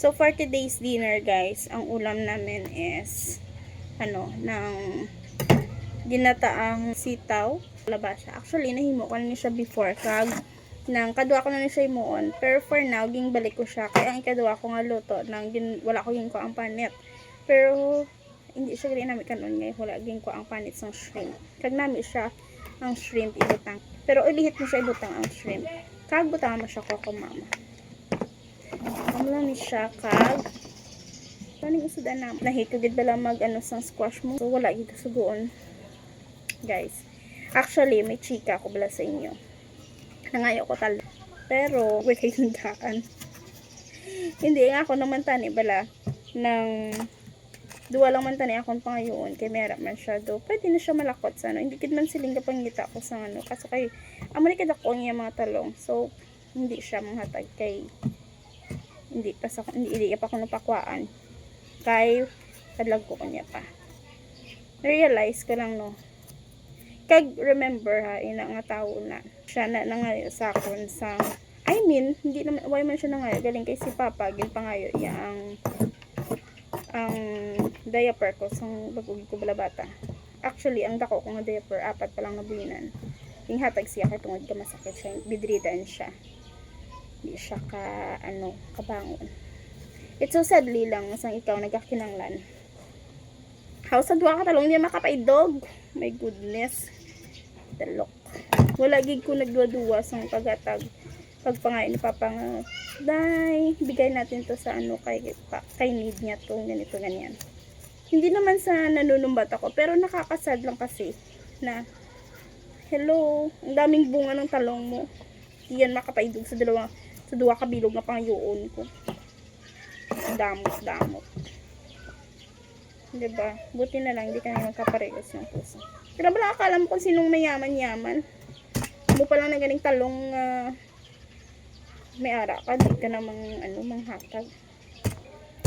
So, for today's dinner, guys, ang ulam namin is, ng ginataang sitaw, labasa. Actually, nahimo ko na siya before, nang kadua ko na siya himuon. Pero for now, ging balik ko siya. Kaya ang ikadua ko nga luto, wala ko ging ko ang panit. Pero, hindi siya gani namin kanon ngayon. Wala ging ko ang panit sa shrimp. Kag namin siya, ang shrimp ibutang. Pero ilihit mo siya ibutang ang shrimp. Kag butang mo siya ko mama. Amla ni siya kag paning usudan na nahito gid bala mag sang squash mo. So wala gid sugoon. Guys, actually may chika ko bala sa inyo. Nangayo ko talo. Pero wait kay sundaan. Hindi nga ako naman tani bala ng duwa lang man tani akong pangayoon kay mera man siya do. Pwede na siya malakot sa Hindi gid man siling kapangita ko sa kasi kay amo ni kada ko niya mga talong. So hindi siya manghatag kay hindi pa ko napakwaan kay kadlag ko niya pa. Realize ko lang no. Kag remember ha ina nga tawo na siya na nangayo sa akon sa hindi naman why man siya nangayo galing kay si Papa gin pangayo iya ang diaper ko sang bagog ko bala bata. Actually ang dako ko nga diaper 4 pa lang na buwinan. Ing hatag siya kay tungod ka masakit siya, bedridden siya. Di siya kabangon. It's so sadly lang sang ikaw nagakinanglan. How sa duwa ka talong niya makapaidog. My goodness. Talok. Wala gig ko nagduwa sang pagatag. Pagpangain ni Papa nga, Day, bigay natin to sa kay need niya to, ganito, ganyan. Hindi naman sa nanunumbat ako, pero nakakasad lang kasi na, hello, ang daming bunga ng talong mo. Iyan makapaidog sa duwa kabilog na pangyoon ko. Damot. Diba? Buti na lang, hindi kami magkaparehos ng puso. Pero bala akala mo kung sinong mayaman-yaman. Mo pa lang na ganing talong may ara ka, di ka namang manghatag.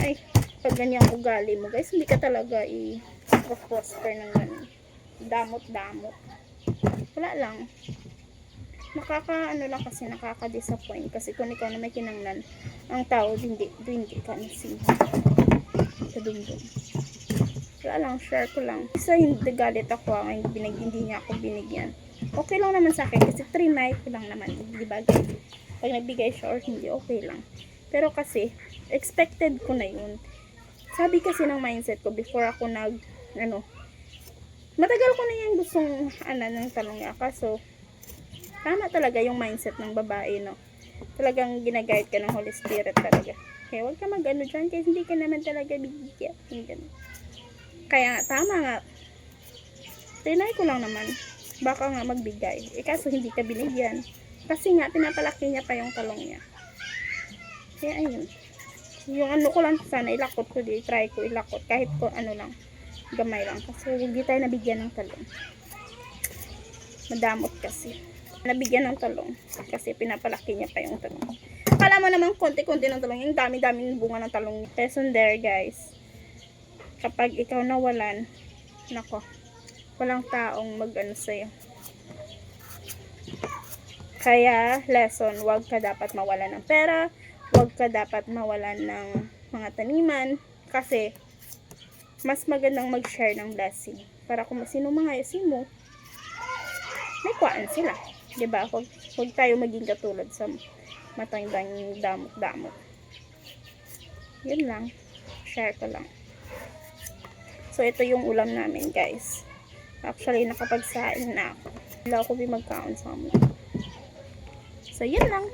Ay, pag ganyan ugali mo guys, hindi ka talaga i-prosper ng ganun. Damot. Wala lang. Lang kasi nakaka-disappoint kasi kung ikaw na may kinanglan ang tao hindi ka nasin sa dumdum. Wala lang, share ko lang isa hindi galit ako hindi niya ako binigyan. Okay lang naman sa akin kasi trinay ko lang naman, diba guys? Pag nagbigay siya or hindi, okay lang. Pero kasi expected ko na yun. Sabi kasi ng mindset ko before ako matagal ko na yung gustong ng talong niya kaso tama talaga yung mindset ng babae, no? Talagang ginaguide ka ng Holy Spirit talaga. Kaya huwag ka dyan kasi hindi ka naman talaga bibigyan. Kaya nga, tama nga. Tinay ko lang naman. Baka nga magbigay. Kaso hindi ka binigyan. Kasi nga, pinapalaki niya pa yung talong niya. Kaya ayun. Yung ko lang sana, ilakot ko try ko ilakot. Kahit ko lang, gamay lang. Kasi hindi tayo nabigyan ng talong. Madamot kasi. Nabigyan ng talong kasi pinapalaki niya pa yung talong. Akala mo naman konti-konti ng talong, yung dami-dami ng bunga ng talong. Lesson there guys, kapag ikaw nawalan, nako, walang taong sa'yo. Kaya lesson, wag ka dapat mawalan ng pera, wag ka dapat mawalan ng mga taniman kasi mas magandang mag-share ng blessing para kung sino mga yasin mo may kuhaan sila. Diba? Huwag tayo maging katulad sa matandang damot-damot. Yun lang. Share ko lang. So, ito yung ulam namin, guys. Actually, nakapagsain na ako. Wala ako magkaon sa amin. So, yun lang.